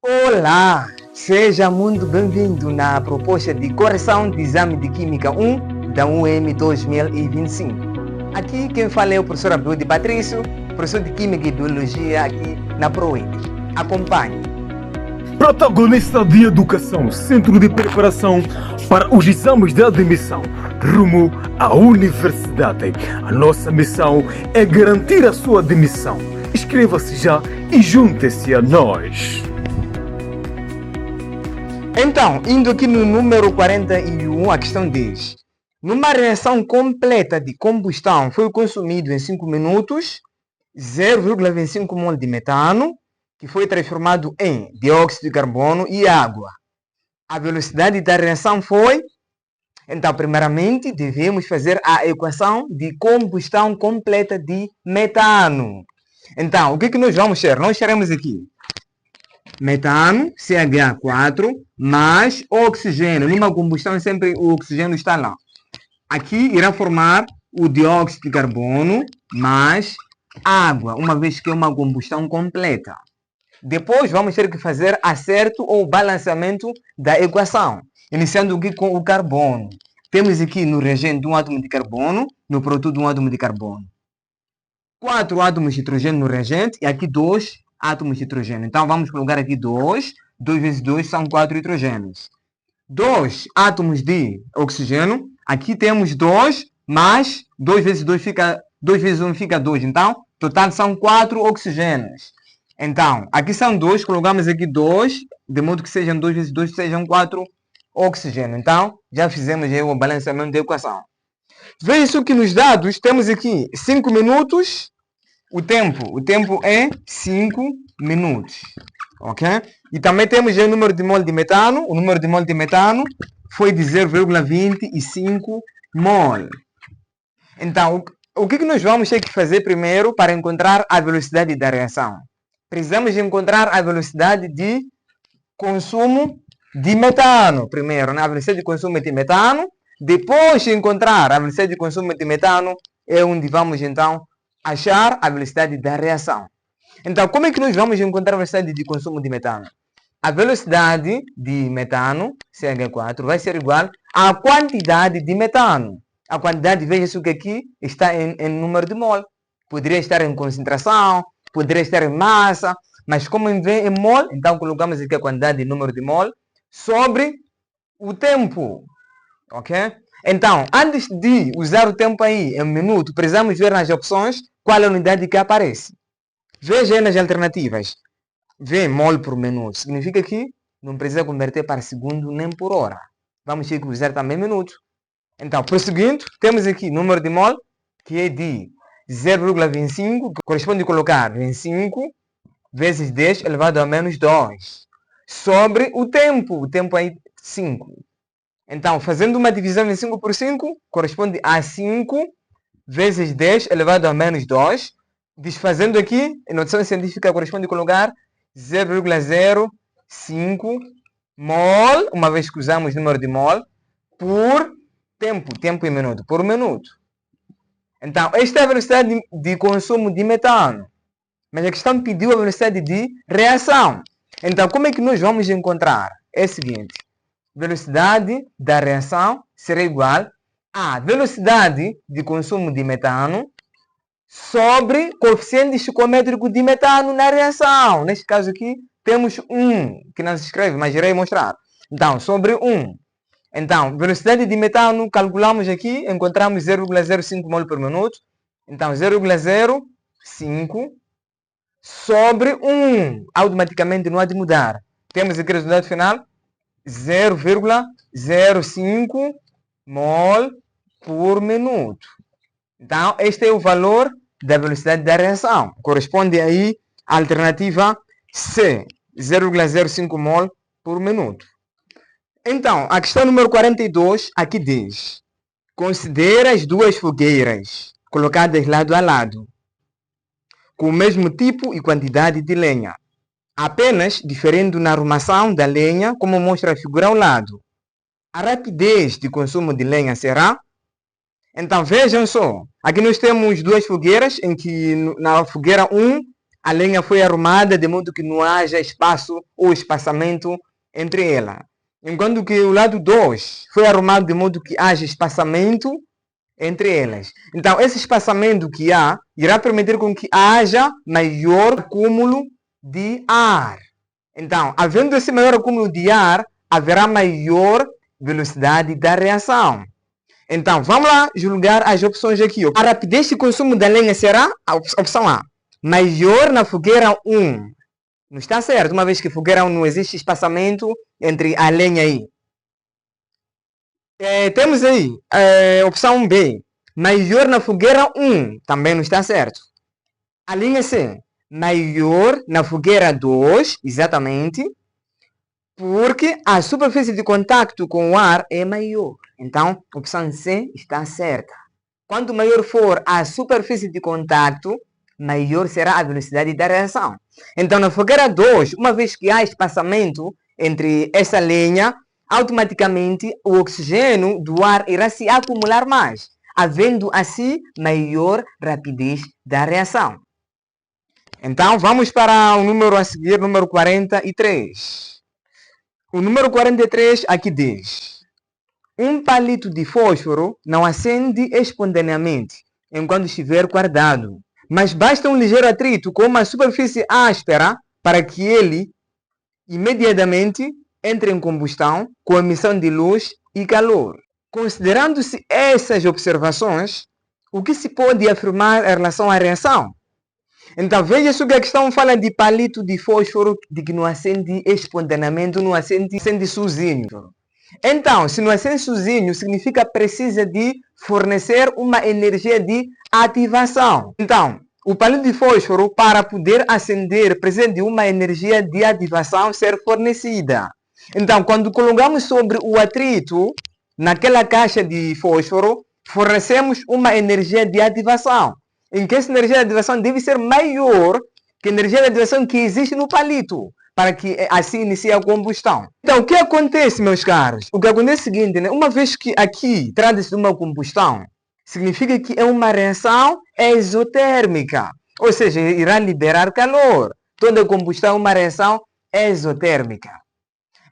Olá, seja muito bem-vindo na proposta de correção de exame de Química 1 da UEM 2025. Aqui quem fala é o professor Abdul Patrício, professor de Química e Biologia aqui na ProEd. Acompanhe. Protagonista de Educação, Centro de Preparação para os Exames de Admissão, rumo à universidade. A nossa missão é garantir a sua admissão. Inscreva-se já e junte-se a nós. Então, indo aqui no número 41, a questão diz: numa reação completa de combustão foi consumido em 5 minutos 0,25 mol de metano, que foi transformado em dióxido de carbono e água. A velocidade da reação foi... Então, primeiramente, devemos fazer a equação de combustão completa de metano. Então, o que nós vamos ter? Nós teremos aqui metano, CH4, mais oxigênio. Numa combustão, sempre o oxigênio está lá. Aqui irá formar o dióxido de carbono mais água, uma vez que é uma combustão completa. Depois vamos ter que fazer acerto ou balanceamento da equação. Iniciando aqui com o carbono. Temos aqui no reagente um átomo de carbono, no produto um átomo de carbono. 4 átomos de hidrogênio no reagente e aqui 2 átomos de hidrogênio. Então vamos colocar aqui 2. 2 vezes 2 são 4 hidrogênios. 2 átomos de oxigênio. Aqui temos 2, mais 2 vezes 2 fica 2 vezes 1 fica 2. Então, total são 4 oxigênios. Então, aqui são 2, colocamos aqui 2, de modo que sejam 2 vezes 2 sejam 4 oxigênio. Então, já fizemos aí o balanceamento da equação. Veja isso que nos dados temos aqui 5 minutos. O tempo é 5 minutos. Ok? E também temos o número de mol de metano. O número de mol de metano foi de 0,25 mol. Então, o que nós vamos ter que fazer primeiro para encontrar a velocidade da reação? Precisamos encontrar a velocidade de consumo de metano. Primeiro, a velocidade de consumo de metano. Depois de encontrar a velocidade de consumo de metano, é onde vamos então achar a velocidade da reação. Então, como é que nós vamos encontrar a velocidade de consumo de metano? A velocidade de metano, CH4, vai ser igual à quantidade de metano. A quantidade, veja-se que aqui está em número de mol. Poderia estar em concentração, poderia estar em massa, mas como vem em mol, então colocamos aqui a quantidade de número de mol sobre o tempo. Ok? Então, antes de usar o tempo aí em minuto, precisamos ver nas opções qual é a unidade que aparece. Veja aí nas alternativas. Vê mol por minuto. Significa que não precisa converter para segundo nem por hora. Vamos ter que usar também minuto. Então, prosseguindo, temos aqui número de mol, que é de 0,25, que corresponde a colocar 25 vezes 10 elevado a menos 2. Sobre o tempo aí 5. Então, fazendo uma divisão em 5 por 5, corresponde a 5 vezes 10 elevado a menos 2. Desfazendo aqui, em notação científica, corresponde a colocar 0,05 mol, uma vez que usamos o número de mol, por tempo em minuto, por minuto. Então, esta é a velocidade de consumo de metano. Mas a questão pediu a velocidade de reação. Então, como é que nós vamos encontrar? É o seguinte. Velocidade da reação será igual à velocidade de consumo de metano sobre coeficiente esticométrico de metano na reação. Neste caso aqui, temos 1, que não se escreve, mas irei mostrar. Então, sobre 1. Então, velocidade de metano, calculamos aqui, encontramos 0,05 mol por minuto. Então, 0,05 sobre 1. Automaticamente não há de mudar. Temos aqui o resultado final, 0,05 mol por minuto. Então, este é o valor da velocidade da reação. Corresponde aí à alternativa C, 0,05 mol por minuto. Então, a questão número 42 aqui diz: considera as duas fogueiras colocadas lado a lado, com o mesmo tipo e quantidade de lenha, apenas diferindo na arrumação da lenha, como mostra a figura ao lado. A rapidez de consumo de lenha será... Então, vejam só. Aqui nós temos duas fogueiras, em que na fogueira 1 A lenha foi arrumada de modo que não haja espaço ou espaçamento entre elas. Enquanto que o lado 2 foi arrumado de modo que haja espaçamento entre elas. Então, esse espaçamento que há irá permitir com que haja maior acúmulo de ar. Então, havendo esse maior acúmulo de ar, haverá maior velocidade da reação. Então, vamos lá julgar as opções aqui. A rapidez de consumo da lenha será a opção A. Maior na fogueira 1. Não está certo, uma vez que fogueira 1 não existe espaçamento entre a lenha aí. Temos aí opção B. Maior na fogueira 1. Também não está certo. A linha C. Maior na fogueira 2. Exatamente. Porque a superfície de contato com o ar é maior. Então, a opção C está certa. Quanto maior for a superfície de contato, maior será a velocidade da reação. Então, na fogueira 2, uma vez que há espaçamento entre essa lenha, automaticamente o oxigênio do ar irá se acumular mais, havendo assim maior rapidez da reação. Então, vamos para o número a seguir, número 43. O número 43 aqui diz: um palito de fósforo não acende espontaneamente enquanto estiver guardado, mas basta um ligeiro atrito com uma superfície áspera para que ele imediatamente entre em combustão com emissão de luz e calor. Considerando-se essas observações, o que se pode afirmar em relação à reação? Então, veja-se que a questão fala de palito de fósforo de que não acende espontaneamente, não acende sozinho. Então, se não acende sozinho, significa que precisa de fornecer uma energia de ativação. Então, o palito de fósforo, para poder acender, precisa de uma energia de ativação ser fornecida. Então, quando colocamos sobre o atrito, naquela caixa de fósforo, fornecemos uma energia de ativação, em que essa energia de ativação deve ser maior que a energia de ativação que existe no palito, para que assim inicie a combustão. Então, o que acontece, meus caros? O que acontece é o seguinte, né? Uma vez que aqui trata-se de uma combustão, significa que é uma reação exotérmica, ou seja, irá liberar calor. Toda combustão é uma reação exotérmica.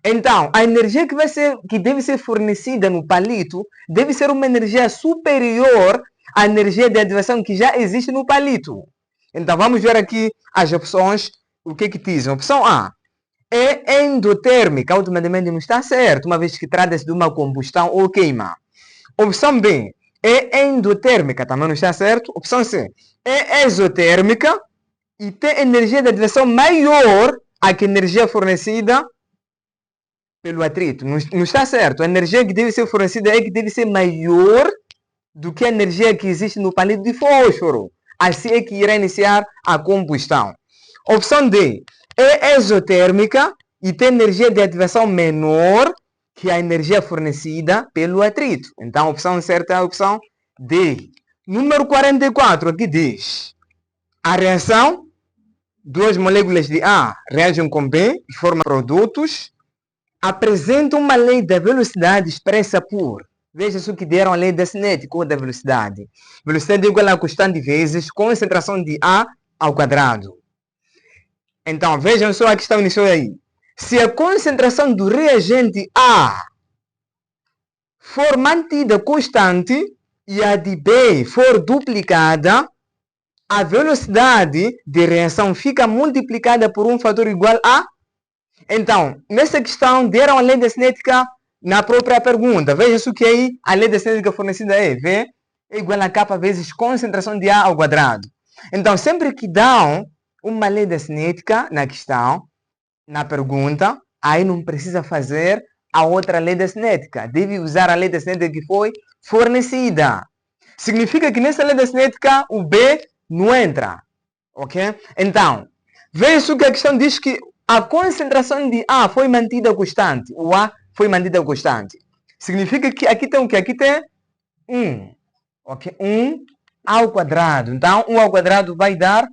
Então, a energia que deve ser fornecida no palito deve ser uma energia superior à energia de ativação que já existe no palito. Então, vamos ver aqui as opções. O que dizem? Opção A é endotérmica. Automaticamente não está certo, uma vez que trata-se de uma combustão ou queima. Opção B é endotérmica. Também não está certo. Opção C é exotérmica e tem energia de ativação maior a que a energia fornecida pelo atrito. Não está certo. A energia que deve ser fornecida é que deve ser maior do que a energia que existe no palito de fósforo. Assim é que irá iniciar a combustão. Opção D é exotérmica e tem energia de ativação menor que a energia fornecida pelo atrito. Então, a opção certa é a opção D. Número 44 aqui diz: a reação, duas moléculas de A reagem com B e formam produtos, apresenta uma lei da velocidade expressa por... Veja-se o que deram a lei da cinética ou da velocidade. Velocidade é igual a constante vezes concentração de A ao quadrado. Então, vejam só a questão inicial aí. Se a concentração do reagente A for mantida constante e a de B for duplicada, a velocidade de reação fica multiplicada por um fator igual a... Então, nessa questão, deram a lei da cinética na própria pergunta. Veja-se o que aí a lei da cinética fornecida é. V é igual a K vezes concentração de A ao quadrado. Então, sempre que dão uma lei da cinética na questão, na pergunta, aí não precisa fazer a outra lei da cinética. Deve usar a lei da cinética que foi fornecida. Significa que nessa lei da cinética o B não entra. Ok? Então, veja-se que a questão diz que a concentração de A foi mantida constante. O A foi mantida constante. Significa que aqui tem o que? Aqui tem 1. Ok? 1 ao quadrado. Então, 1 ao quadrado vai dar,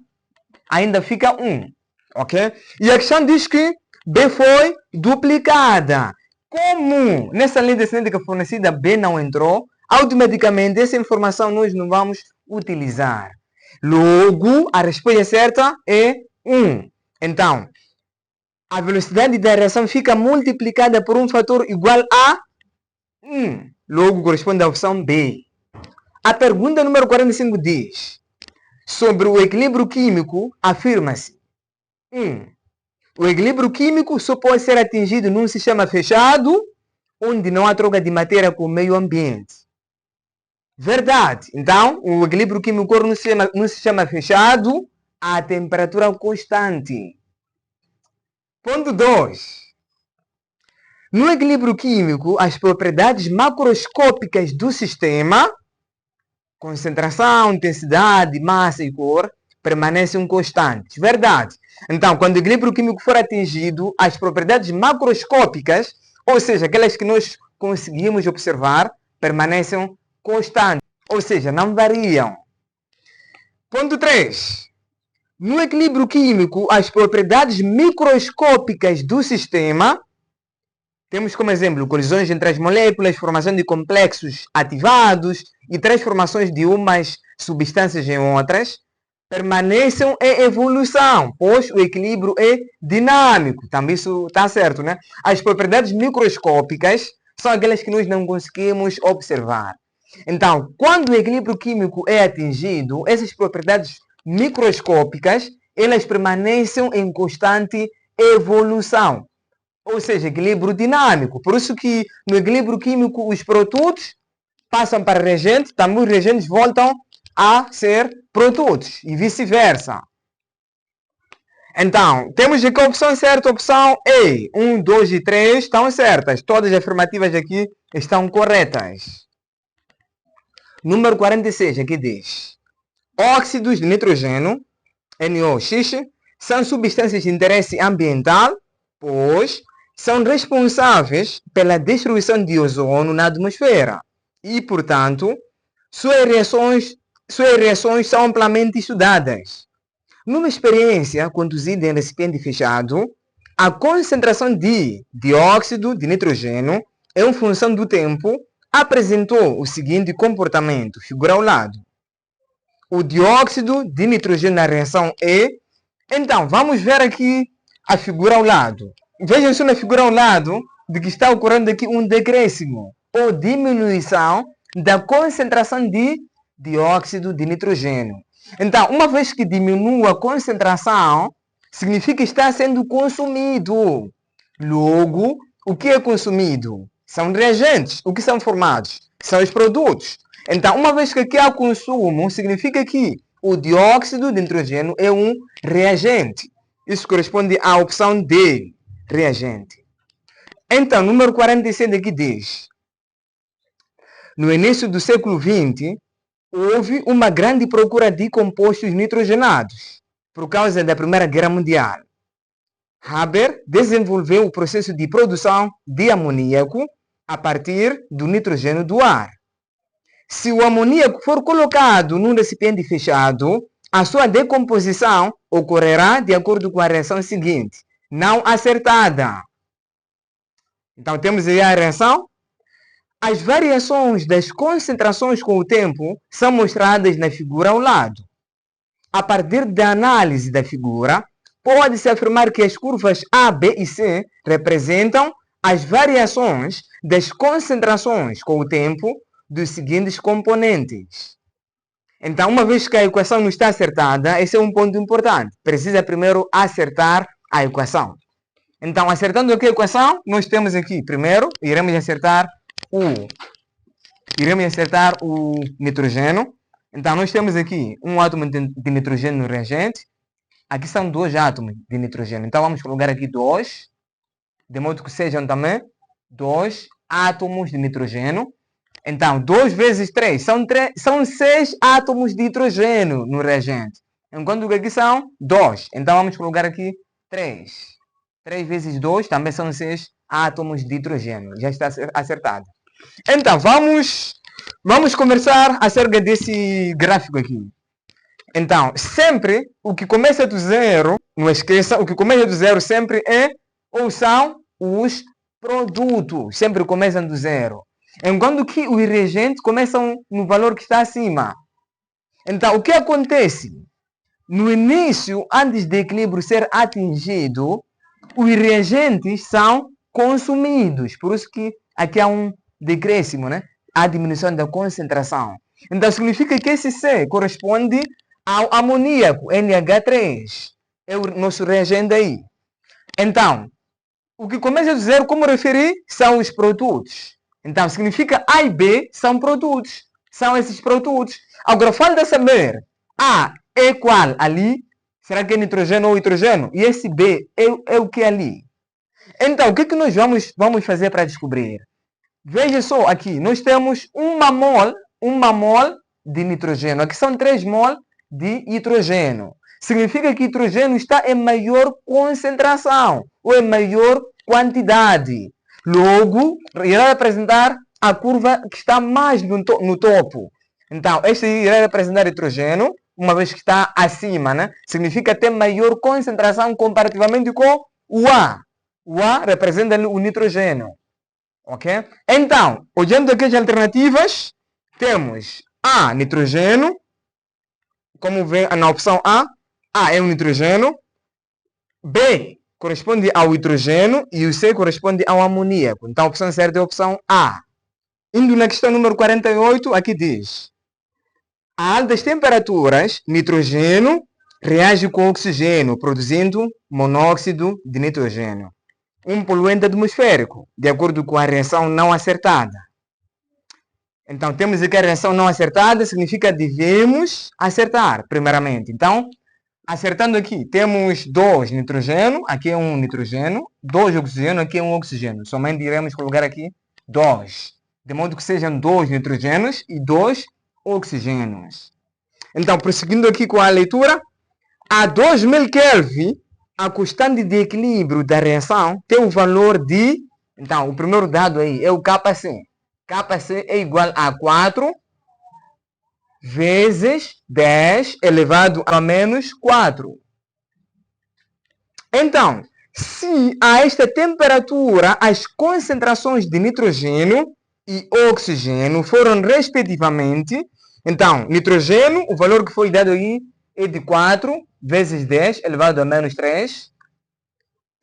ainda fica 1. Ok? E a questão diz que B foi duplicada. Como nessa lei de cinética fornecida B não entrou, automaticamente essa informação nós não vamos utilizar. Logo, a resposta certa é 1. Então, a velocidade da reação fica multiplicada por um fator igual a 1. Logo, corresponde à opção B. A pergunta número 45 diz: sobre o equilíbrio químico, afirma-se: 1. O equilíbrio químico só pode ser atingido num sistema fechado, onde não há troca de matéria com o meio ambiente. Verdade. Então, o equilíbrio químico ocorre num sistema fechado a temperatura constante. Ponto 2. No equilíbrio químico, as propriedades macroscópicas do sistema, concentração, intensidade, massa e cor, permanecem constantes. Verdade. Então, quando o equilíbrio químico for atingido, as propriedades macroscópicas, ou seja, aquelas que nós conseguimos observar, permanecem constantes, ou seja, não variam. Ponto 3. No equilíbrio químico, as propriedades microscópicas do sistema, temos como exemplo colisões entre as moléculas, formação de complexos ativados e transformações de umas substâncias em outras, permanecem em evolução, pois o equilíbrio é dinâmico. Também isso está certo, né? As propriedades microscópicas são aquelas que nós não conseguimos observar. Então, quando o equilíbrio químico é atingido, essas propriedades microscópicas, elas permanecem em constante evolução. Ou seja, equilíbrio dinâmico. Por isso que no equilíbrio químico os produtos passam para reagentes, também os reagentes voltam a ser produtos e vice-versa. Então, temos aqui a opção certa, a opção E. 1, 2 e 3 estão certas. Todas as afirmativas aqui estão corretas. Número 46 aqui diz: óxidos de nitrogênio, NOx, são substâncias de interesse ambiental, pois são responsáveis pela destruição de ozônio na atmosfera e, portanto, suas reações são amplamente estudadas. Numa experiência conduzida em recipiente fechado, a concentração de dióxido de nitrogênio, em função do tempo, apresentou o seguinte comportamento, figura ao lado. O dióxido de nitrogênio na reação E. Então, vamos ver aqui a figura ao lado. Vejam só na figura ao lado de que está ocorrendo aqui um decréscimo ou diminuição da concentração de dióxido de nitrogênio. Então, uma vez que diminua a concentração, significa que está sendo consumido. Logo, o que é consumido? São reagentes. O que são formados? São os produtos. Então, uma vez que aqui há consumo, significa que o dióxido de nitrogênio é um reagente. Isso corresponde à opção D, reagente. Então, número 47 aqui diz: no início do século XX, houve uma grande procura de compostos nitrogenados por causa da Primeira Guerra Mundial. Haber desenvolveu o processo de produção de amoníaco a partir do nitrogênio do ar. Se o amoníaco for colocado num recipiente fechado, a sua decomposição ocorrerá de acordo com a reação seguinte, não acertada. Então, temos aí a reação. As variações das concentrações com o tempo são mostradas na figura ao lado. A partir da análise da figura, pode-se afirmar que as curvas A, B e C representam as variações das concentrações com o tempo dos seguintes componentes. Então, uma vez que a equação não está acertada, esse é um ponto importante. Precisa primeiro acertar a equação. Então, acertando aqui a equação, nós temos aqui, primeiro, iremos acertar o nitrogênio. Então, nós temos aqui um átomo de nitrogênio no reagente. Aqui são 2 átomos de nitrogênio. Então, vamos colocar aqui 2, de modo que sejam também 2 átomos de nitrogênio. Então, 2 vezes 3 são 6 átomos de hidrogênio no reagente. Enquanto que aqui são 2. Então, vamos colocar aqui 3. 3 vezes 2 também são 6 átomos de hidrogênio. Já está acertado. Então, vamos conversar acerca desse gráfico aqui. Então, sempre o que começa do zero, não esqueça, o que começa do zero sempre é ou são os produtos. Sempre começam do zero. Enquanto que os reagentes começam no valor que está acima. Então, o que acontece? No início, antes do equilíbrio ser atingido, os reagentes são consumidos. Por isso que aqui há um decréscimo, né? A diminuição da concentração. Então, significa que esse C corresponde ao amoníaco, NH3. É o nosso reagente aí. Então, o que começa a dizer, como referi, são os produtos. Então, significa A e B são produtos. São esses produtos. Agora, falta saber, A é qual ali? Será que é nitrogênio ou hidrogênio? E esse B é o que é ali? Então, o que nós vamos fazer para descobrir? Veja só aqui, nós temos uma mol de nitrogênio. Aqui são 3 mol de hidrogênio. Significa que hidrogênio está em maior concentração ou em maior quantidade. Logo, irá representar a curva que está mais no topo. Então, este irá representar hidrogênio, uma vez que está acima, né? Significa ter maior concentração comparativamente com o A. O A representa o nitrogênio. Ok? Então, olhando aqui as alternativas, temos A, nitrogênio. Como vê na opção A é um nitrogênio. B corresponde ao hidrogênio e o C corresponde ao amoníaco. Então, a opção certa é a opção A. Indo na questão número 48, aqui diz: a altas temperaturas, nitrogênio reage com oxigênio, produzindo monóxido de nitrogênio, um poluente atmosférico, de acordo com a reação não acertada. Então, temos aqui a reação não acertada, significa que devemos acertar, primeiramente. Então, acertando aqui, temos 2 nitrogênio, aqui é um nitrogênio, 2 oxigênio, aqui é um oxigênio. Somente iremos colocar aqui 2, de modo que sejam 2 nitrogênios e 2 oxigênios. Então, prosseguindo aqui com a leitura, a 2000 Kelvin, a constante de equilíbrio da reação tem o valor de... Então, o primeiro dado aí é o Kc. Kc é igual a 4 vezes 10 elevado a menos 4. Então, se a esta temperatura as concentrações de nitrogênio e oxigênio foram respectivamente... Então, nitrogênio, o valor que foi dado aí é de 4 vezes 10 elevado a menos 3.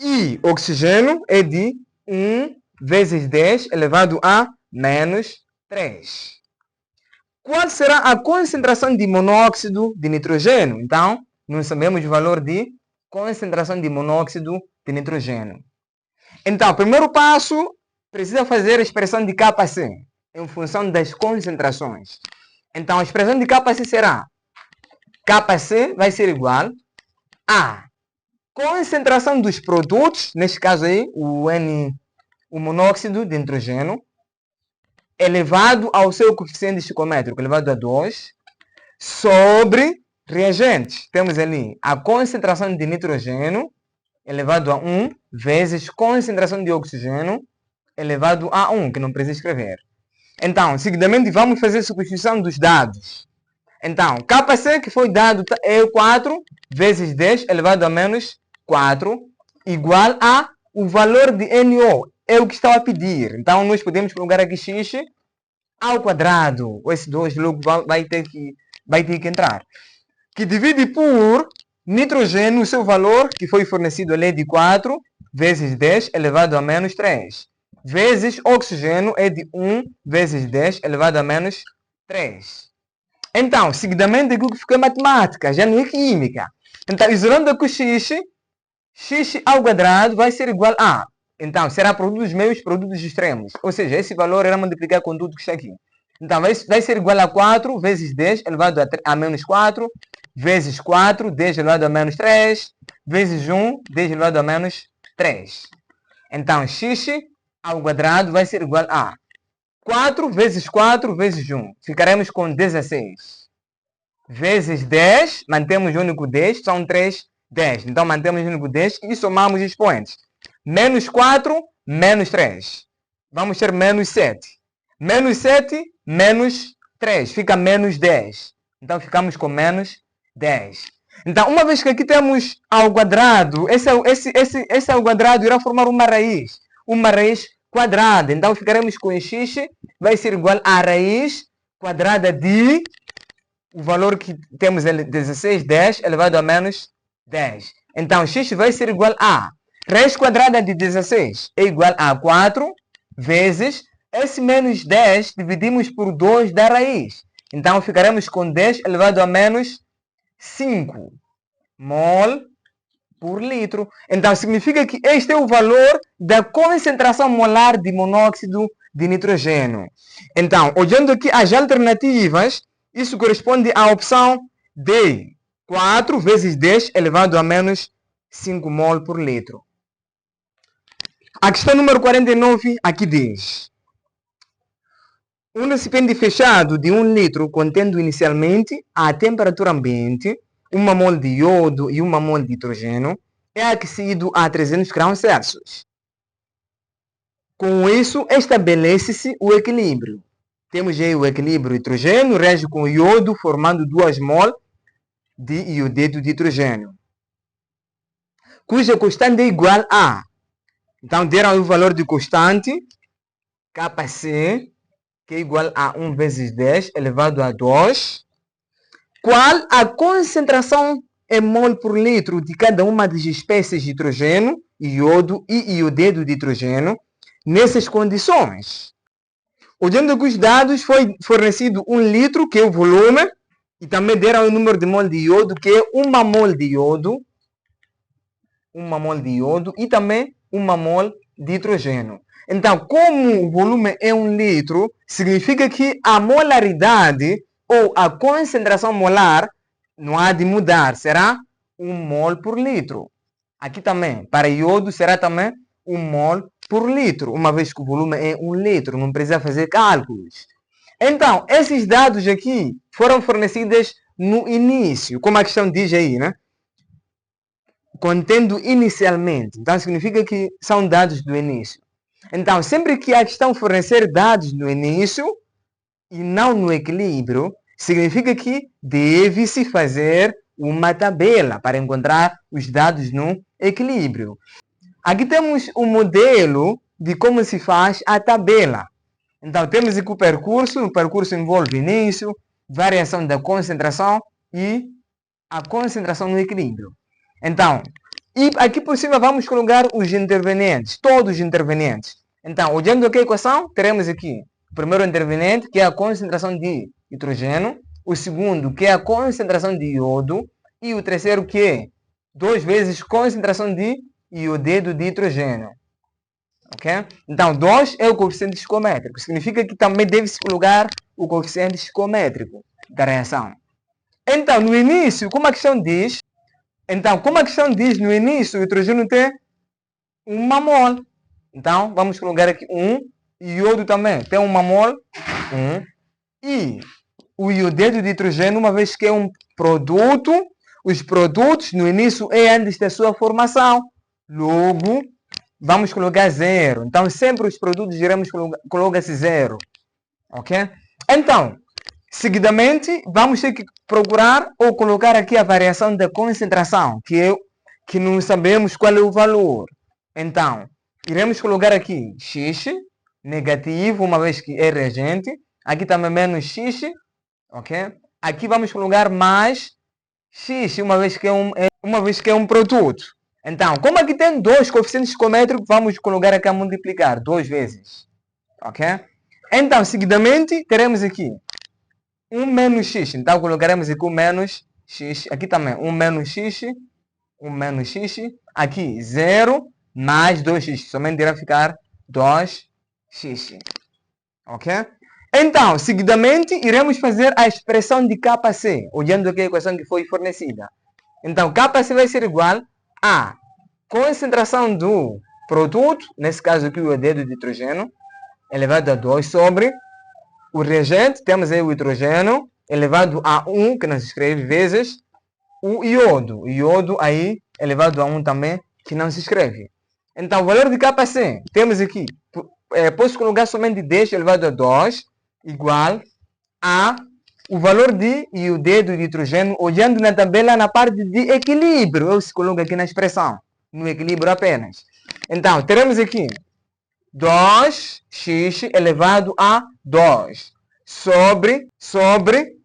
E oxigênio é de 1 vezes 10 elevado a menos 3. Qual será a concentração de monóxido de nitrogênio? Então, nós sabemos o valor de concentração de monóxido de nitrogênio. Então, o primeiro passo, precisa fazer a expressão de Kc em função das concentrações. Então, a expressão de Kc será: Kc vai ser igual a concentração dos produtos, neste caso aí, o monóxido de nitrogênio, elevado ao seu coeficiente esticométrico, elevado a 2, sobre reagentes. Temos ali a concentração de nitrogênio, elevado a 1, vezes concentração de oxigênio, elevado a 1, que não precisa escrever. Então, seguidamente, vamos fazer a substituição dos dados. Então, Kc que foi dado é 4 vezes 10 elevado a menos 4, igual a o valor de NO, é o que estava a pedir. Então, nós podemos colocar aqui x ao quadrado. Esse 2 logo vai ter que entrar. Que divide por nitrogênio, o seu valor, que foi fornecido ali, é de 4 vezes 10 elevado a menos 3. Vezes oxigênio é de 1 vezes 10 elevado a menos 3. Então, seguidamente, aquilo que fica matemática, já não é química. Então, isolando aqui o x ao quadrado vai ser igual a... Então, será produtos meios, produtos extremos. Ou seja, esse valor irá multiplicar com tudo que está aqui. Então, vai ser igual a 4 vezes 10 elevado a menos 4, vezes 4, 10 elevado a menos 3, vezes 1, 10 elevado a menos 3. Então, x ao quadrado vai ser igual a 4 vezes 4 vezes 1. Ficaremos com 16. Vezes 10, mantemos o único 10, são 3, 10. Então, mantemos o único 10 e somamos os expoentes. Menos 4, menos 3. Vamos ter menos 7. Menos 7, menos 3. Fica menos 10. Então, ficamos com menos 10. Então, uma vez que aqui temos ao quadrado, esse ao quadrado irá formar uma raiz. Uma raiz quadrada. Então, ficaremos com x vai ser igual a raiz quadrada de o valor que temos é 16, 10 elevado a menos 10. Então, x vai ser igual a raiz quadrada de 16 é igual a 4 vezes esse menos 10 dividimos por 2 da raiz. Então, ficaremos com 10 elevado a menos 5 mol por litro. Então, significa que este é o valor da concentração molar de monóxido de nitrogênio. Então, olhando aqui as alternativas, isso corresponde à opção D. 4 vezes 10 elevado a menos 5 mol por litro. A questão número 49 aqui diz: um recipiente fechado de 1 litro contendo inicialmente à temperatura ambiente 1 mol de iodo e 1 mol de nitrogênio é aquecido a 300 graus Celsius. Com isso, estabelece-se o equilíbrio. Temos aí o equilíbrio nitrogênio reage com o iodo, formando 2 mol de iodeto de hidrogênio, cuja constante é igual a... Então, deram o valor de constante, Kc, que é igual a 1 vezes 10 elevado a 2. Qual a concentração em mol por litro de cada uma das espécies de hidrogênio, iodo e iodeto de hidrogênio nessas condições? Olhando aqui os dados, foi fornecido 1 litro, que é o volume, e também deram o número de mol de iodo, que é 1 mol de iodo, 1 mol de iodo e também 1 mol de hidrogênio. Então, como o volume é 1 litro, significa que a molaridade ou a concentração molar não há de mudar, será 1 mol por litro. Aqui também, para iodo, será também 1 mol por litro, uma vez que o volume é 1 litro, não precisa fazer cálculos. Então, esses dados aqui foram fornecidos no início, como a questão diz aí, né? Contendo inicialmente. Então, significa que são dados do início. Então, sempre que a questão fornecer dados no início e não no equilíbrio, significa que deve-se fazer uma tabela para encontrar os dados no equilíbrio. Aqui temos o modelo de como se faz a tabela. Então, temos aqui o percurso envolve início, variação da concentração e a concentração no equilíbrio. Então, e aqui por cima vamos colocar os intervenientes, todos os intervenientes. Então, olhando aqui a equação, teremos aqui o primeiro interveniente, que é a concentração de hidrogênio, o segundo, que é a concentração de iodo, e o terceiro, que é 2 vezes concentração de iodeto de hidrogênio. Ok? Então, 2 é o coeficiente psicométrico. Significa que também deve-se colocar o coeficiente psicométrico da reação. Então, no início, como a questão diz, no início, o hidrogênio tem 1 mol. Então, vamos colocar aqui 1. Iodo também tem 1 mol. 1. E o iodeto de hidrogênio, uma vez que é um produto, os produtos no início é antes da sua formação. Logo, vamos colocar 0. Então, sempre os produtos iremos colocar-se 0. Ok? Então, seguidamente, vamos ter que procurar ou colocar aqui a variação da concentração, que não sabemos qual é o valor. Então, iremos colocar aqui x negativo, uma vez que é reagente. Aqui também menos x, ok? Aqui vamos colocar mais x, uma vez que é um produto. Então, como aqui tem 2 coeficientes psicométricos, vamos colocar aqui a multiplicar 2 vezes, ok? Então, seguidamente, teremos aqui 1 menos x. Então, colocaremos aqui 1 menos x. Aqui também 1 menos x. 1 menos x. Aqui 0 mais 2x. Somente irá ficar 2x. Ok? Então, seguidamente, iremos fazer a expressão de Kc, olhando aqui a equação que foi fornecida. Então, Kc vai ser igual a concentração do produto, nesse caso aqui o iodeto de hidrogênio, elevado a 2 sobre o reagente, temos aí o hidrogênio, elevado a 1, que não se escreve, vezes o iodo. O iodo aí, elevado a 1 também, que não se escreve. Então, o valor de Kc, temos aqui, posso colocar somente 10 elevado a 2, igual a o valor de iodeto de hidrogênio, olhando na tabela na parte de equilíbrio. Eu se coloco aqui na expressão, no equilíbrio apenas. Então, teremos aqui 2x elevado a 2 sobre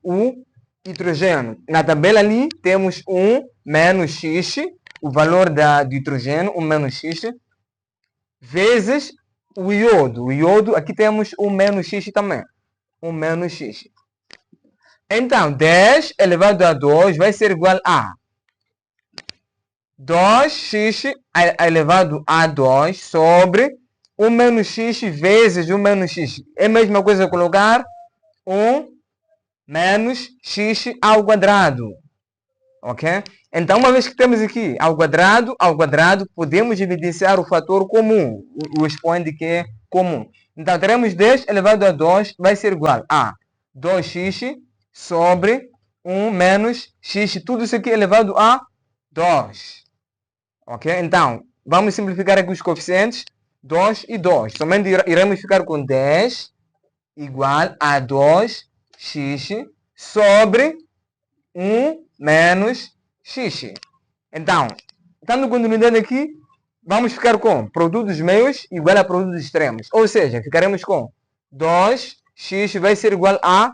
o hidrogênio. Na tabela ali temos 1 menos X, o valor do hidrogênio, 1 menos X, vezes o iodo. O iodo, aqui temos 1 menos X também. 1 menos X. Então, 10 elevado a 2 vai ser igual a 2x elevado a 2 sobre 1 menos x vezes 1 menos x. É a mesma coisa colocar 1 menos x ao quadrado. Ok? Então, uma vez que temos aqui ao quadrado, podemos evidenciar o fator comum, o expoente que é comum. Então, teremos 10 elevado a 2 vai ser igual a 2x sobre 1 menos x. Tudo isso aqui elevado a 2. Ok? Então, vamos simplificar aqui os coeficientes. 2 e 2. Somente iremos ficar com 10 igual a 2x sobre 1 menos x. Então, dando continuidade aqui, vamos ficar com produto dos meios igual a produto dos extremos. Ou seja, ficaremos com 2x vai ser igual a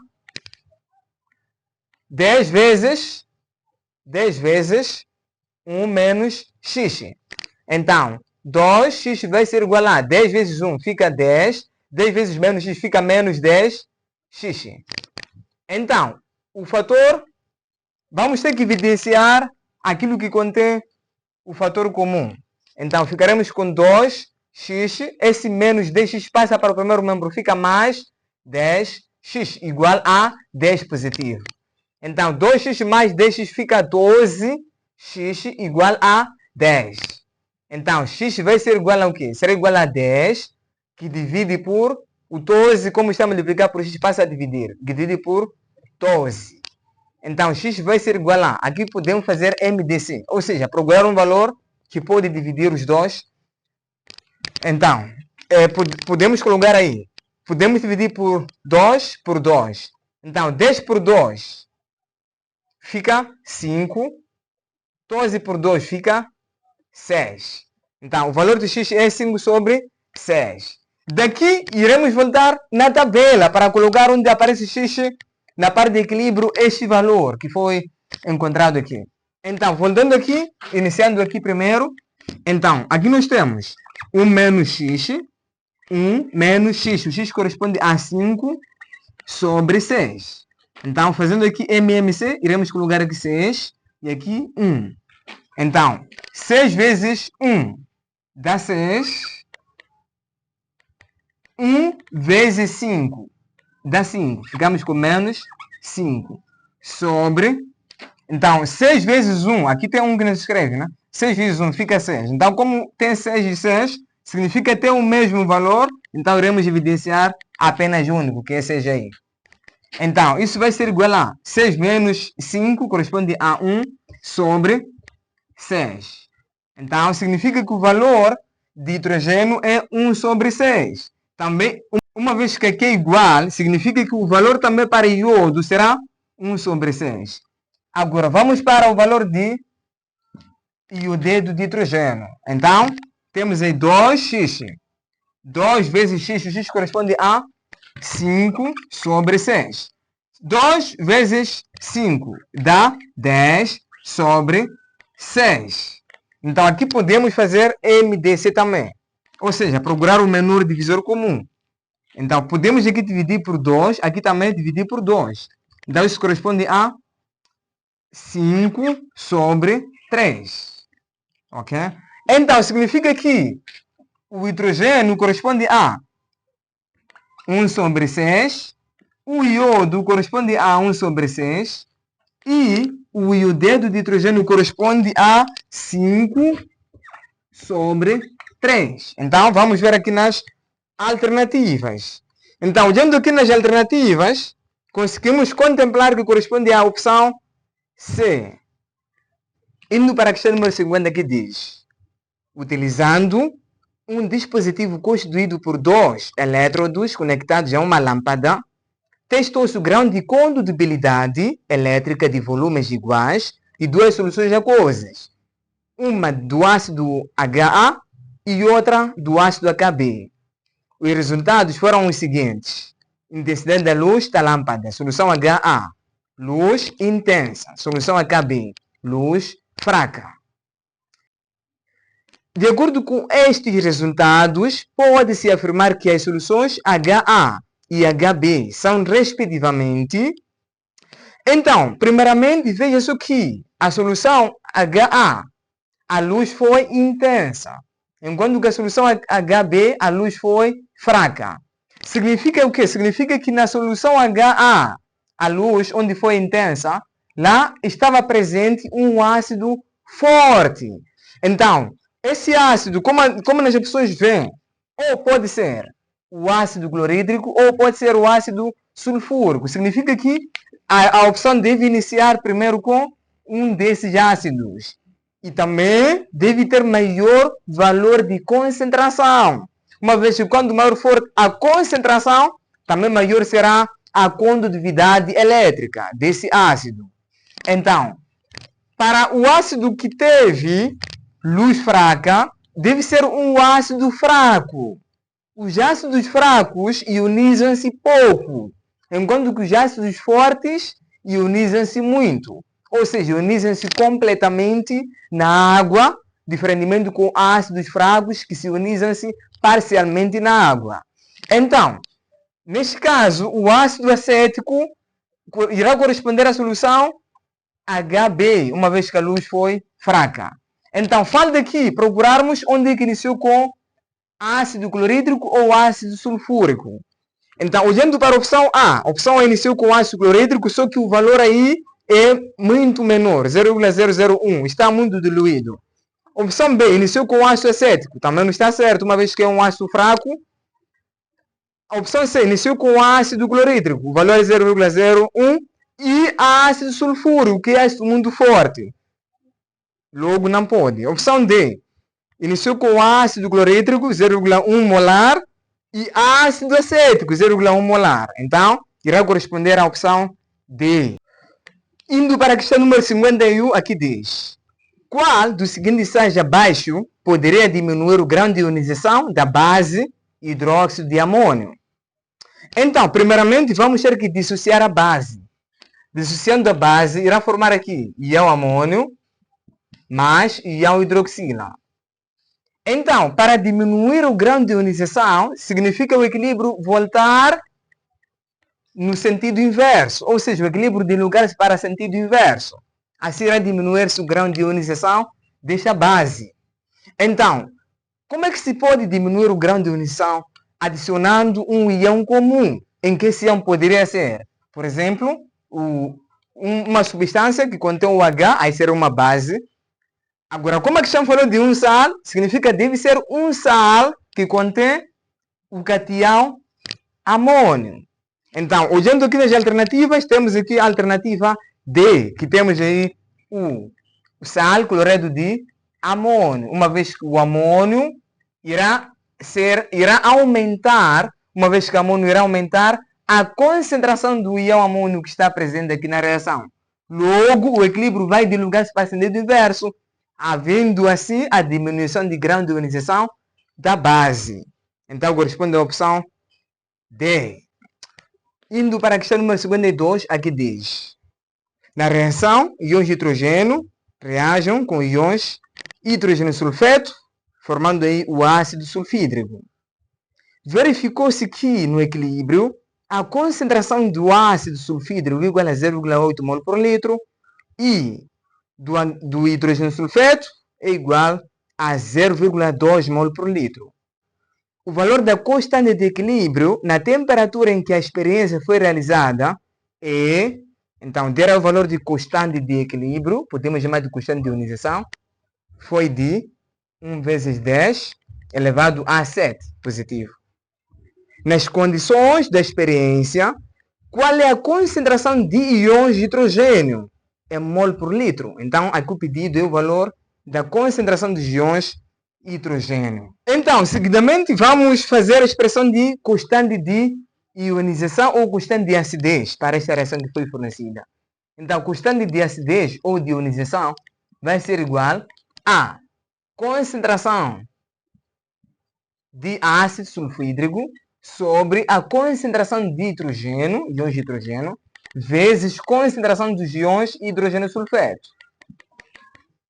10 vezes 1 menos x. Então, 2x vai ser igual a 10 vezes 1 fica 10. 10 vezes menos x fica menos 10x. Então, o fator, vamos ter que evidenciar aquilo que contém o fator comum. Então, ficaremos com 2x. Esse menos 10x passa para o primeiro membro, fica mais 10x, igual a 10 positivo. Então, 2x mais 10x fica 12x igual a 10. Então, x vai ser igual a o quê? Será igual a 10, que divide por o 12, como está a multiplicar por x, passa a dividir. Divide por 12. Então, x vai ser igual a, aqui podemos fazer MDC, ou seja, procurar um valor que pode dividir os dois. Então, podemos colocar aí, podemos dividir por 2 por 2. Então, 10 por 2 fica 5. 12 por 2 fica 6. Então, o valor de x é 5 sobre 6. Daqui, iremos voltar na tabela para colocar onde aparece x na parte de equilíbrio, este valor que foi encontrado aqui. Então, voltando aqui, iniciando aqui primeiro. Então, aqui nós temos 1 menos x. 1 menos x. O x corresponde a 5 sobre 6. Então, fazendo aqui MMC, iremos colocar aqui 6 e aqui 1. Então, 6 vezes 1 dá 6. 1 vezes 5 dá 5. Ficamos com menos 5. Sobre. Então, 6 vezes 1. Aqui tem 1 que não se escreve, né? 6 vezes 1 fica 6. Então, como tem 6 e 6, significa ter o mesmo valor. Então, iremos evidenciar apenas o único, que é 6 aí. Então, isso vai ser igual a 6 menos 5, corresponde a 1 sobre 6. Então, significa que o valor de hidrogênio é 1 sobre 6. Também, uma vez que aqui é igual, significa que o valor também para iodo será 1 sobre 6. Agora, vamos para o valor de iodeto de hidrogênio. Então, temos aí 2x. 2 vezes x, o x corresponde a 5 sobre 6. 2 vezes 5 dá 10 sobre 6. Então, aqui podemos fazer MDC também. Ou seja, procurar o menor divisor comum. Então, podemos aqui dividir por 2, aqui também dividir por 2. Então, isso corresponde a 5 sobre 3. Ok? Então, significa que o hidrogênio corresponde a 1 sobre 6. O iodo corresponde a 1 sobre 6. E o iodeto de hidrogênio corresponde a 5 sobre 3. Então, vamos ver aqui nas alternativas. Então, olhando aqui nas alternativas, conseguimos contemplar que corresponde à opção C. Indo para a questão número 50, que diz: utilizando um dispositivo constituído por 2 elétrodos conectados a uma lâmpada, testou-se o grau de condutibilidade elétrica de volumes iguais de duas soluções aquosas. Uma do ácido HA e outra do ácido HB. Os resultados foram os seguintes: intensidade da luz da lâmpada, solução HA, luz intensa. Solução HB, luz fraca. De acordo com estes resultados, pode-se afirmar que as soluções HA e HB são, respectivamente... Então, primeiramente, veja só que a solução HA, a luz foi intensa, enquanto que a solução HB, a luz foi fraca. Significa o quê? Significa que na solução HA, a luz, onde foi intensa, lá estava presente um ácido forte. Então, esse ácido, como as pessoas veem, ou pode ser o ácido clorídrico ou pode ser o ácido sulfúrico. Significa que a opção deve iniciar primeiro com um desses ácidos. E também deve ter maior valor de concentração. Uma vez que quanto maior for a concentração, também maior será a condutividade elétrica desse ácido. Então, para o ácido que teve luz fraca, deve ser um ácido fraco. Os ácidos fracos ionizam-se pouco, enquanto que os ácidos fortes ionizam-se muito. Ou seja, ionizam-se completamente na água, diferentemente com ácidos fracos que se ionizam-se parcialmente na água. Então, neste caso, o ácido acético irá corresponder à solução HB, uma vez que a luz foi fraca. Então, falta aqui procurarmos onde é que iniciou com ácido clorídrico ou ácido sulfúrico. Então, olhando para a opção A iniciou com ácido clorídrico, só que o valor aí é muito menor, 0,001, está muito diluído. Opção B iniciou com ácido acético, também não está certo, uma vez que é um ácido fraco. A opção C iniciou com ácido clorídrico, o valor é 0,01, e ácido sulfúrico, que é ácido muito forte. Logo não pode. Opção D iniciou com ácido clorídrico, 0,1 molar, e ácido acético, 0,1 molar. Então, irá corresponder à opção D. Indo para a questão número 51, aqui diz: qual dos seguintes sais abaixo poderia diminuir o grau de ionização da base hidróxido de amônio? Então, primeiramente, vamos ter que dissociar a base. Dissociando a base, irá formar aqui íon amônio mais íon hidroxila. Então, para diminuir o grau de ionização, significa o equilíbrio voltar no sentido inverso, ou seja, o equilíbrio de lugares para sentido inverso. Assim irá diminuir-se o grau de ionização desta base. Então, como é que se pode diminuir o grau de ionização adicionando um íon comum? Em que esse íon poderia ser? Por exemplo, uma substância que contém o H, aí será uma base. Agora, como a questão falou de um sal, significa que deve ser um sal que contém o cation amônio. Então, olhando aqui nas alternativas, temos aqui a alternativa D, que temos aí o sal cloreto de amônio. Uma vez que o amônio irá aumentar, uma vez que o amônio irá aumentar a concentração do íon amônio que está presente aqui na reação. Logo, o equilíbrio vai de lugar para sentido inverso, havendo assim a diminuição de grau de ionização da base. Então, corresponde à opção D. Indo para a questão número 52, aqui diz: na reação, íons de hidrogênio reagem com íons hidrogênio sulfeto, formando aí o ácido sulfídrico. Verificou-se que, no equilíbrio, a concentração do ácido sulfídrico é igual a 0,8 mol por litro e do hidrogênio sulfeto é igual a 0,2 mol por litro. O valor da constante de equilíbrio na temperatura em que a experiência foi realizada é, então, der o valor de constante de equilíbrio, podemos chamar de constante de ionização, foi de 1 vezes 10 elevado a 7 positivo. Nas condições da experiência, qual é a concentração de íons de hidrogênio? É mol por litro. Então, aqui o pedido é o valor da concentração dos íons hidrogênio. Então, seguidamente, vamos fazer a expressão de constante de ionização ou constante de acidez para esta reação que foi fornecida. Então, constante de acidez ou de ionização vai ser igual a concentração de ácido sulfídrico sobre a concentração de hidrogênio, íons de hidrogênio, vezes concentração dos íons hidrogênio sulfeto.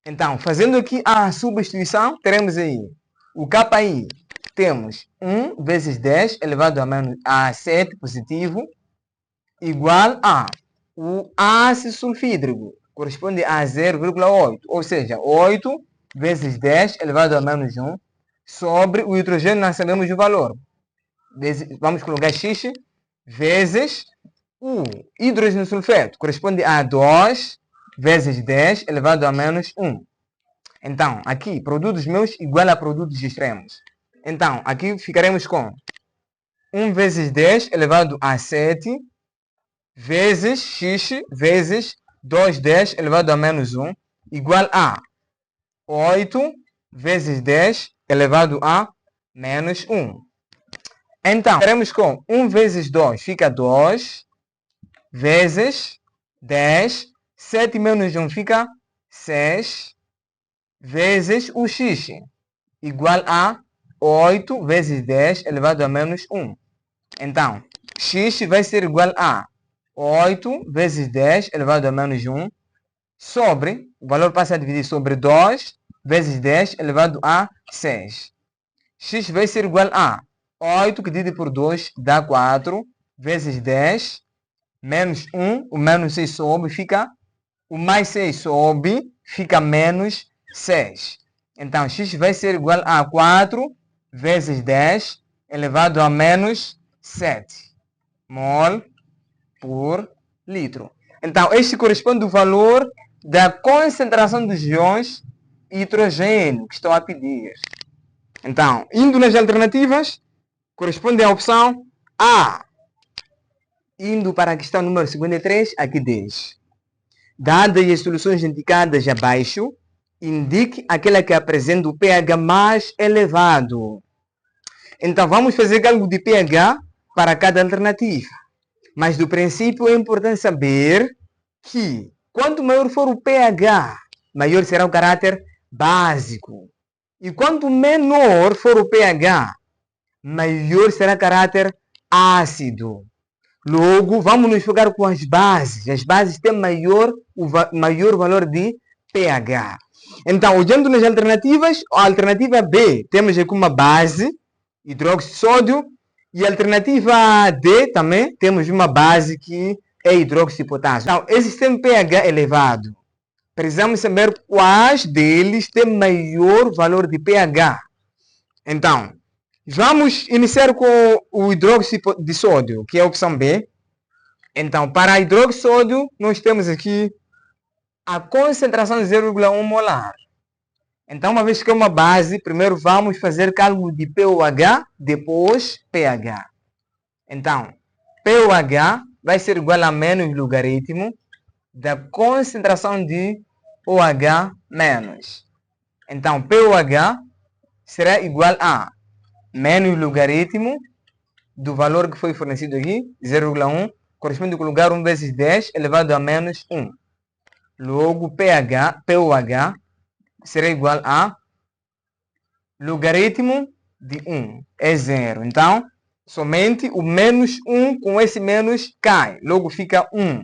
Então, fazendo aqui a substituição, teremos aí o KI, temos 1 vezes 10 elevado a 7 positivo, igual a o ácido sulfídrico, corresponde a 0,8, ou seja, 8 vezes 10 elevado a menos 1, sobre o hidrogênio nós sabemos o valor. Vamos colocar X vezes o hidrogênio sulfeto, corresponde a 2 vezes 10 elevado a menos 1. Então, aqui, produtos meus igual a produtos extremos. Então, aqui ficaremos com 1 vezes 10 elevado a 7 vezes X vezes 2,10 elevado a menos 1 igual a 8 vezes 10 elevado a menos 1. Então, teremos com 1 vezes 2 fica 2 vezes 10, 7 menos 1 fica 6, vezes o X, igual a 8 vezes 10 elevado a menos 1. Então, X vai ser igual a 8 vezes 10 elevado a menos 1 sobre, o valor passa a dividir sobre 2 vezes 10 elevado a 6. X vai ser igual a 8 que divide por 2 dá 4 vezes 10 menos 1, o menos 6 sobe, fica, o mais 6 sobe, fica menos 6. Então, X vai ser igual a 4 vezes 10 elevado a menos 7 mol por litro. Então, este corresponde ao valor da concentração dos íons hidrogênio que estão a pedir. Então, indo nas alternativas, corresponde à opção A. Indo para a questão número 53, aqui diz: dadas as soluções indicadas abaixo, indique aquela que apresenta o pH mais elevado. Então, vamos fazer cálculo de pH para cada alternativa. Mas, do princípio, é importante saber que, quanto maior for o pH, maior será o caráter básico. E quanto menor for o pH, maior será o caráter ácido. Logo, vamos nos focar com as bases. As bases têm maior valor de pH. Então, olhando nas alternativas, a alternativa B, temos aqui uma base, hidróxido de sódio, e a alternativa D também, temos uma base que é hidróxido de potássio. Então, esses têm pH elevado. Precisamos saber quais deles têm maior valor de pH. Então, vamos iniciar com o hidróxido de sódio, que é a opção B. Então, para hidróxido de sódio, nós temos aqui a concentração de 0,1 molar. Então, uma vez que é uma base, primeiro vamos fazer cálculo de pOH, depois pH. Então, pOH vai ser igual a menos logaritmo da concentração de OH menos. Então, pOH será igual a menos logaritmo do valor que foi fornecido aqui, 0,1, corresponde ao lugar 1 vezes 10 elevado a menos 1. Logo, pOH será igual a logaritmo de 1, é 0. Então, somente o menos 1 com esse menos cai. Logo, fica 1.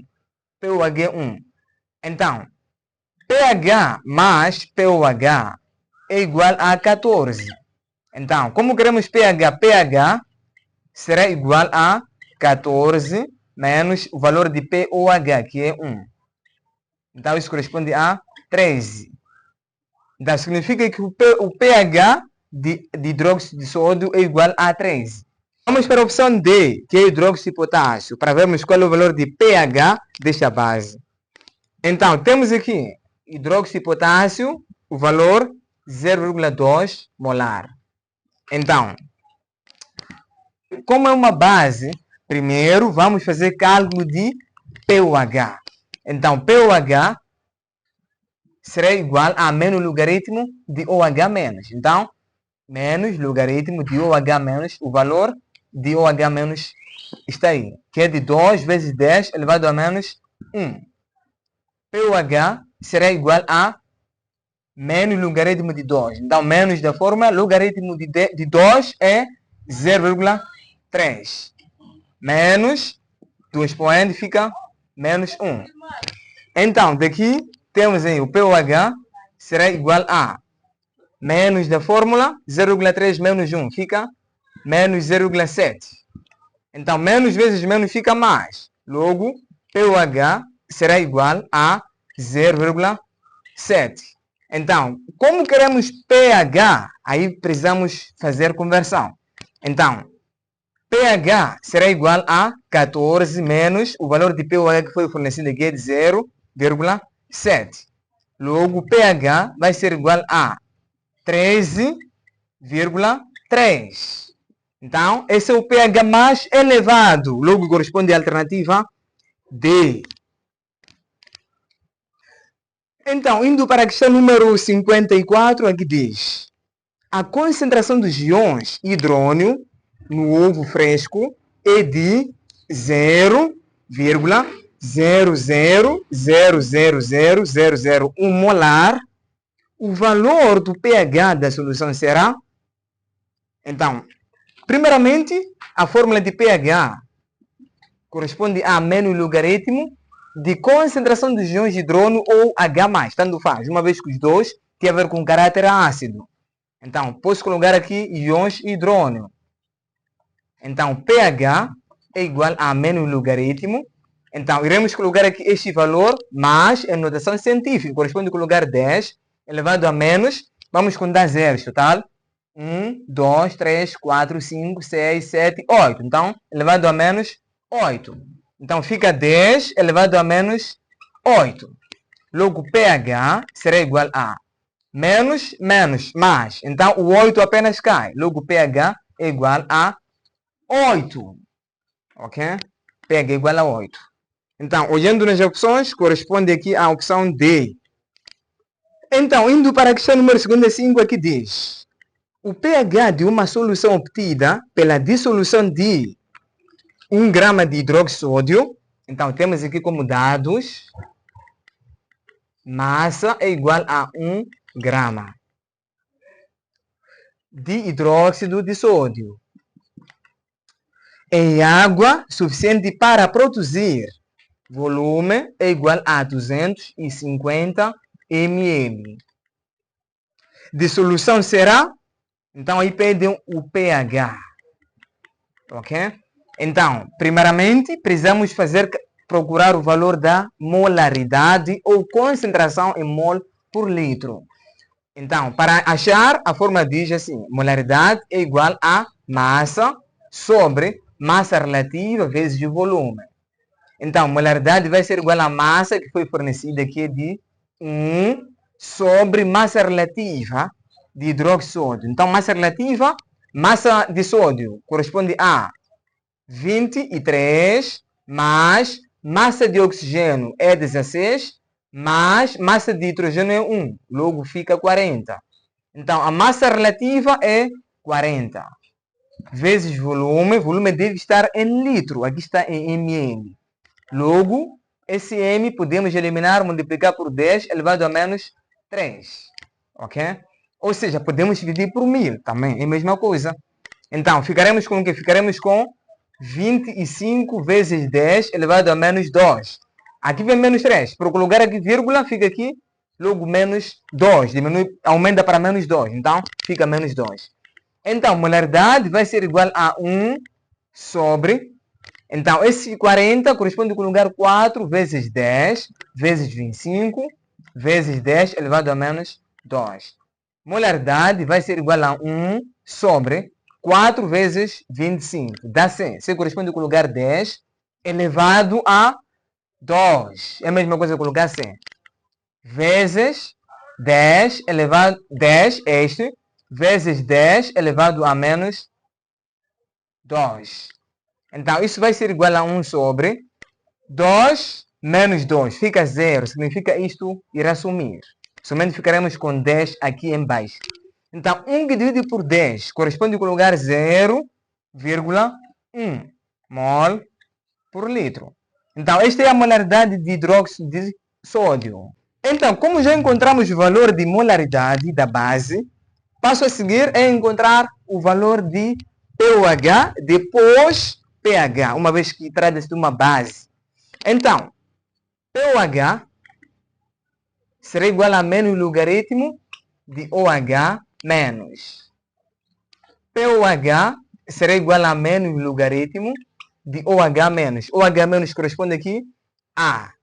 pOH é 1. Então, pH mais pOH é igual a 14. Então, como queremos pH? pH será igual a 14 menos o valor de pOH, que é 1. Então, isso corresponde a 13. Então, significa que o pH de hidróxido de sódio é igual a 13. Vamos para a opção D, que é hidróxido de potássio, para vermos qual é o valor de pH desta base. Então, temos aqui hidróxido de potássio, o valor 0,2 molar. Então, como é uma base, primeiro vamos fazer cálculo de pOH. Então, pOH será igual a menos logaritmo de OH menos. Então, menos logaritmo de OH menos, o valor de OH menos está aí, que é de 2 vezes 10 elevado a menos 1. pOH será igual a menos logaritmo de 2. Então, menos da forma, logaritmo de 2 é 0,3. Menos do expoente fica menos 1. Então, daqui temos aí o pOH será igual a menos da fórmula 0,3 menos 1 fica menos 0,7. Então, menos vezes menos fica mais. Logo, pOH será igual a 0,7. Então, como queremos pH, aí precisamos fazer conversão. Então, pH será igual a 14 menos o valor de pOH que foi fornecido aqui é de 0,7. Logo, pH vai ser igual a 13,3. Então, esse é o pH mais elevado. Logo, corresponde à alternativa D. Então, indo para a questão número 54, aqui diz: a concentração dos íons hidrônio no ovo fresco é de 0,000000001 molar. O valor do pH da solução será... Então, primeiramente, a fórmula de pH corresponde a menos logaritmo de concentração dos íons de hidrônio ou H+, tanto faz, uma vez que os dois têm a ver com caráter ácido. Então, posso colocar aqui íons hidrônio. Então, pH é igual a menos logaritmo. Então, iremos colocar aqui este valor, mas em notação científica, corresponde a colocar 10 elevado a menos, vamos contar zeros, total. 1, 2, 3, 4, 5, 6, 7, 8. Então, elevado a menos 8. Então, fica 10 elevado a menos 8. Logo, pH será igual a menos, menos, mais. Então, o 8 apenas cai. Logo, pH é igual a 8. Ok? pH é igual a 8. Então, olhando nas opções, corresponde aqui à opção D. Então, indo para a questão número 55, aqui diz: o pH de uma solução obtida pela dissolução de 1 grama de hidroxódio. Então, temos aqui como dados: massa é igual a 1 grama de hidróxido de sódio em água suficiente para produzir. Volume é igual a 250 ml. Dissolução será... Então, aí pedem o pH. Ok? Então, primeiramente, precisamos procurar o valor da molaridade ou concentração em mol por litro. Então, para achar, a fórmula diz assim: molaridade é igual a massa sobre massa relativa vezes o volume. Então, molaridade vai ser igual a massa que foi fornecida aqui de 1 sobre massa relativa de hidroxódio. Então, massa relativa, massa de sódio corresponde a 23, mais massa de oxigênio é 16, mais massa de hidrogênio é 1. Logo, fica 40. Então, a massa relativa é 40. Vezes volume. Volume deve estar em litro. Aqui está em ml. Logo, esse M podemos eliminar, multiplicar por 10 elevado a menos 3. Ok? Ou seja, podemos dividir por 1000 também. É a mesma coisa. Então, ficaremos com o que? Ficaremos com 25 vezes 10 elevado a menos 2. Aqui vem menos 3. Para colocar aqui vírgula, fica aqui. Logo, menos 2. Diminui, aumenta para menos 2. Então, fica menos 2. Então, molaridade vai ser igual a 1 sobre... Então, esse 40 corresponde com o lugar 4 vezes 10 vezes 25 vezes 10 elevado a menos 2. Molaridade vai ser igual a 1 sobre 4 vezes 25. Dá 100. Se corresponde com o lugar 10 elevado a 2. É a mesma coisa que o lugar 100. Vezes 10 elevado... 10, este, vezes 10 elevado a menos 2. Então, isso vai ser igual a 1 sobre 2 menos 2. Fica 0. Significa isto irá sumir. Somente ficaremos com 10 aqui embaixo. Então, 1 que divide por 10 corresponde com o lugar 0,1 mol por litro. Então, esta é a molaridade de hidróxido de sódio. Então, como já encontramos o valor de molaridade da base, passo a seguir é encontrar o valor de pOH depois pH, uma vez que trata-se de uma base. Então, POH será igual a menos logaritmo de OH menos. POH será igual a menos logaritmo de OH menos. OH menos corresponde aqui a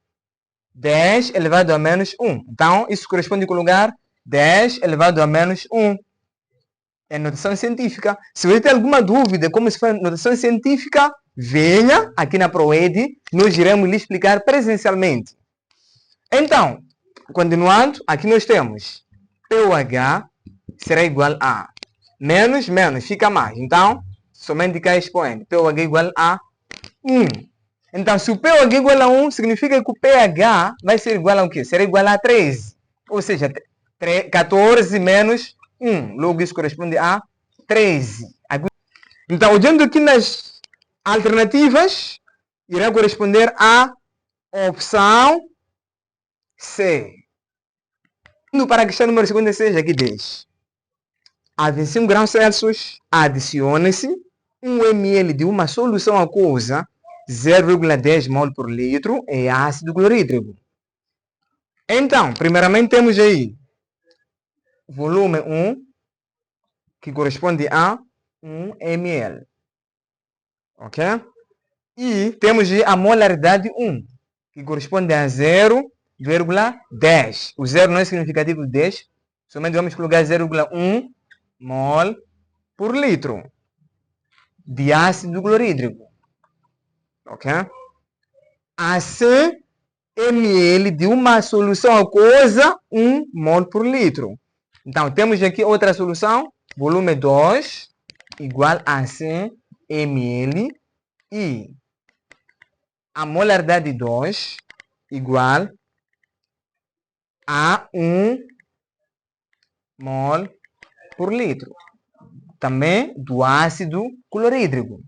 10 elevado a menos 1. Então, isso corresponde com o lugar 10 elevado a menos 1. É notação científica. Se você tem alguma dúvida como se faz notação científica, venha aqui na ProEd, nós iremos lhe explicar presencialmente. Então, continuando, aqui nós temos POH será igual a menos, fica mais. Então, somente cá expoente. POH igual a 1. Então, se o POH é igual a 1, significa que o pH vai ser igual a o quê? Será igual a 13. Ou seja, 14 menos 1. Logo, isso corresponde a 13. Então, olhando aqui nas alternativas, irá corresponder à opção C. Indo para a questão número 56, aqui diz: a 25 graus Celsius adiciona-se 1 ml de uma solução aquosa 0,10 mol por litro é ácido clorídrico. Então, primeiramente temos aí volume 1, que corresponde a 1 ml. Ok? E temos aí a molaridade 1, que corresponde a 0,10. O 0 não é significativo de 10, somente vamos colocar 0,1 mol por litro de ácido clorídrico. Ok? A 100 ml de uma solução aquosa, 1 mol por litro. Então, temos aqui outra solução, volume 2 igual a 100 ml e a molaridade 2 igual a 1 mol por litro. Também do ácido clorídrico.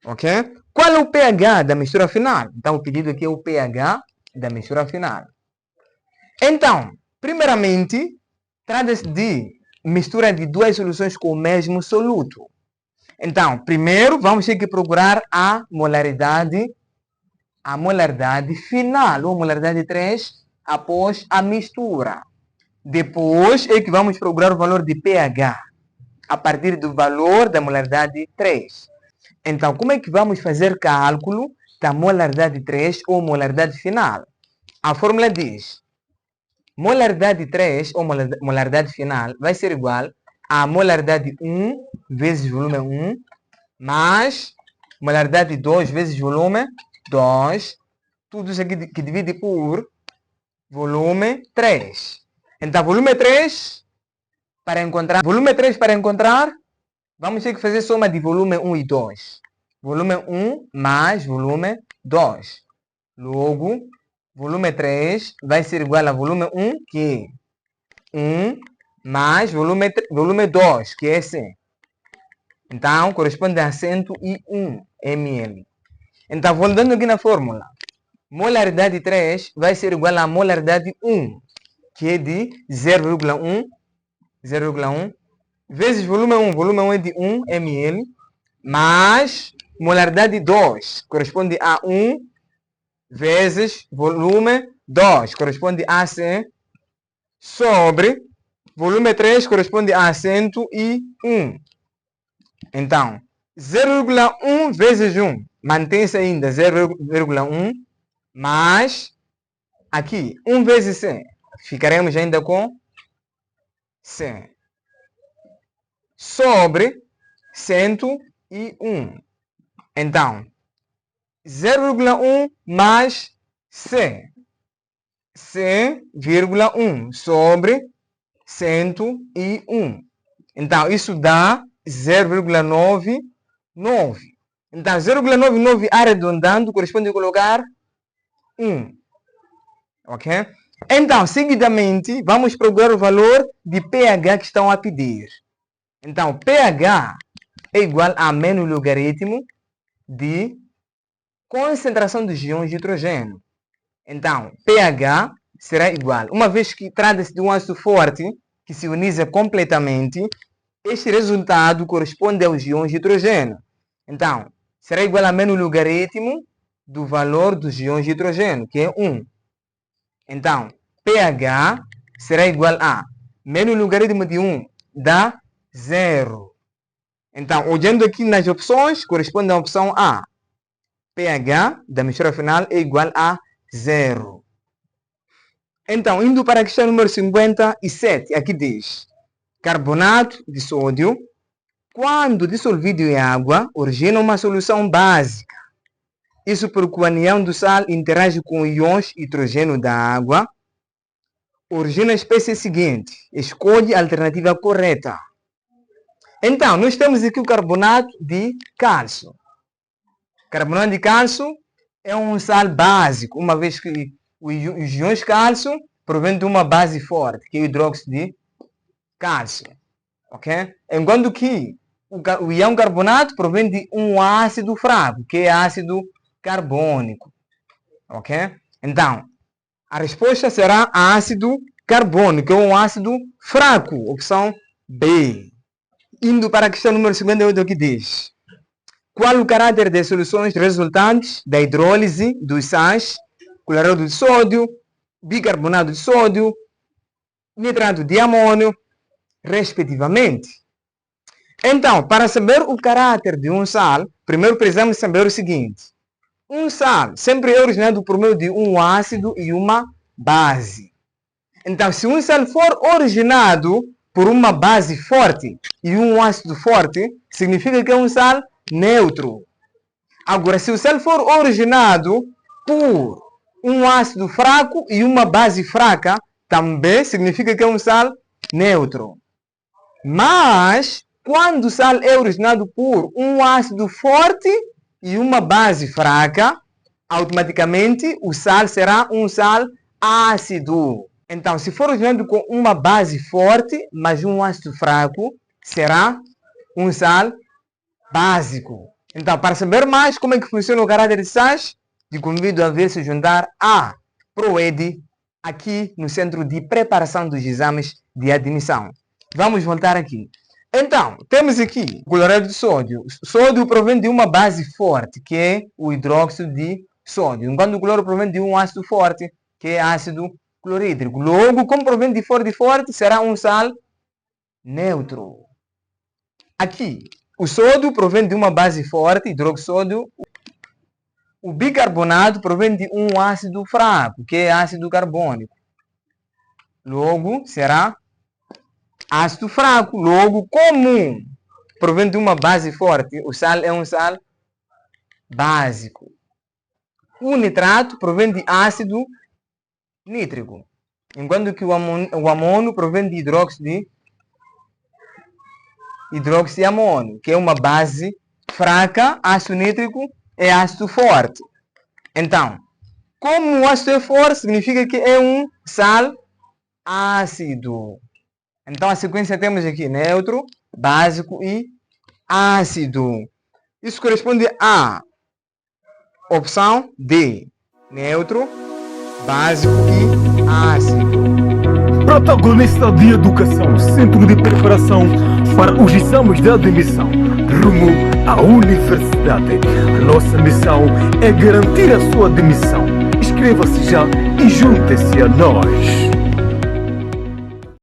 Ok? Qual é o pH da mistura final? Então, o pedido aqui é o pH da mistura final. Então, primeiramente, trata-se de mistura de duas soluções com o mesmo soluto. Então, primeiro, vamos ter que procurar a molaridade final, ou molaridade 3, após a mistura. Depois é que vamos procurar o valor de pH, a partir do valor da molaridade 3. Então, como é que vamos fazer cálculo da molaridade 3 ou molaridade final? A fórmula diz: molaridade 3 ou molaridade final vai ser igual a molaridade 1 vezes volume 1 mais molaridade 2 vezes volume 2. Tudo isso aqui que divide por volume 3. Então, volume 3 para encontrar, vamos ter que fazer soma de volume 1 e 2. Volume 1 mais volume 2. Logo, volume 3 vai ser igual a volume 1, que é 1, mais volume 2, que é 100. Então, corresponde a 101 ml. Então, voltando aqui na fórmula, molaridade 3 vai ser igual a molaridade 1, que é de 0,1, vezes volume 1. Volume 1 é de 1 ml, mais molaridade 2, corresponde a 1, vezes volume 2, corresponde a 100, sobre volume 3, corresponde a 101. Então, 0,1 vezes 1, mantém-se ainda 0,1, mais, aqui, 1 vezes 100, ficaremos ainda com 100, sobre 101. Então, 0,1 mais 100. 100,1 sobre 101. Então, isso dá 0,99. Então, 0,99 arredondando corresponde a colocar 1. Ok? Então, seguidamente, vamos procurar o valor de pH que estão a pedir. Então, pH é igual a menos logaritmo de concentração dos íons de hidrogênio. Então, pH será igual, uma vez que trata-se de um ácido forte, que se ioniza completamente, este resultado corresponde aos íons de hidrogênio. Então, será igual a menos logaritmo do valor dos íons de hidrogênio, que é 1. Então, pH será igual a menos logaritmo de 1 dá 0. Então, olhando aqui nas opções, corresponde à opção A. pH da mistura final é igual a 0. Então, indo para a questão número 57, aqui diz: carbonato de sódio, quando dissolvido em água, origina uma solução básica. Isso porque o anião do sal interage com íons hidrogênio da água. Origina a espécie seguinte. Escolhe a alternativa correta. Então, nós temos aqui o carbonato de cálcio. Carbonato de cálcio é um sal básico, uma vez que os íons de cálcio provêm de uma base forte, que é o hidróxido de cálcio. Ok? Enquanto que o íon carbonato provém de um ácido fraco, que é ácido carbônico. Ok? Então, a resposta será ácido carbônico, é um ácido fraco, opção B. Indo para a questão número 58, aqui diz: qual o caráter das soluções resultantes da hidrólise dos sais cloreto de sódio, bicarbonato de sódio, nitrato de amônio, respectivamente? Então, para saber o caráter de um sal, primeiro precisamos saber o seguinte: um sal sempre é originado por meio de um ácido e uma base. Então, se um sal for originado por uma base forte e um ácido forte, significa que é um sal neutro. Agora, se o sal for originado por um ácido fraco e uma base fraca, também significa que é um sal neutro. Mas, quando o sal é originado por um ácido forte e uma base fraca, automaticamente o sal será um sal ácido. Então, se for originado com uma base forte, mas um ácido fraco, será um sal básico. Então, para saber mais como é que funciona o caráter de sais, te convido a ver se juntar a ProEd aqui no Centro de Preparação dos Exames de Admissão. Vamos voltar aqui. Então, temos aqui o cloreto de sódio. O sódio provém de uma base forte, que é o hidróxido de sódio, enquanto o cloro provém de um ácido forte, que é ácido clorídrico. Logo, como provém de forte, será um sal neutro. Aqui, o sódio provém de uma base forte, hidroxódio. O bicarbonato provém de um ácido fraco, que é ácido carbônico. Logo, será ácido fraco. Logo, como provém de uma base forte, o sal é um sal básico. O nitrato provém de ácido nítrico, enquanto que o amônio provém de hidróxido de amônio, que é uma base fraca. Ácido nítrico é ácido forte. Então, como o ácido é forte, significa que é um sal ácido. Então, a sequência temos aqui neutro, básico e ácido. Isso corresponde à opção D, neutro, básico e ácido. Protagonista de Educação, Centro de Preparação para os Exames de Admissão, rumo à Universidade. A nossa missão é garantir a sua admissão. Inscreva-se já e junte-se a nós.